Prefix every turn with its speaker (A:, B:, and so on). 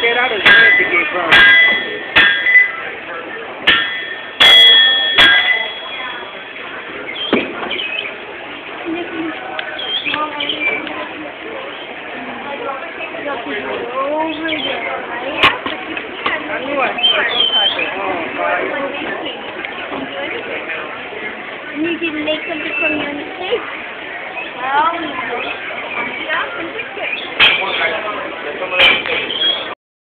A: Get out of there to get from.
B: You can make something from your mistake. Well, yeah,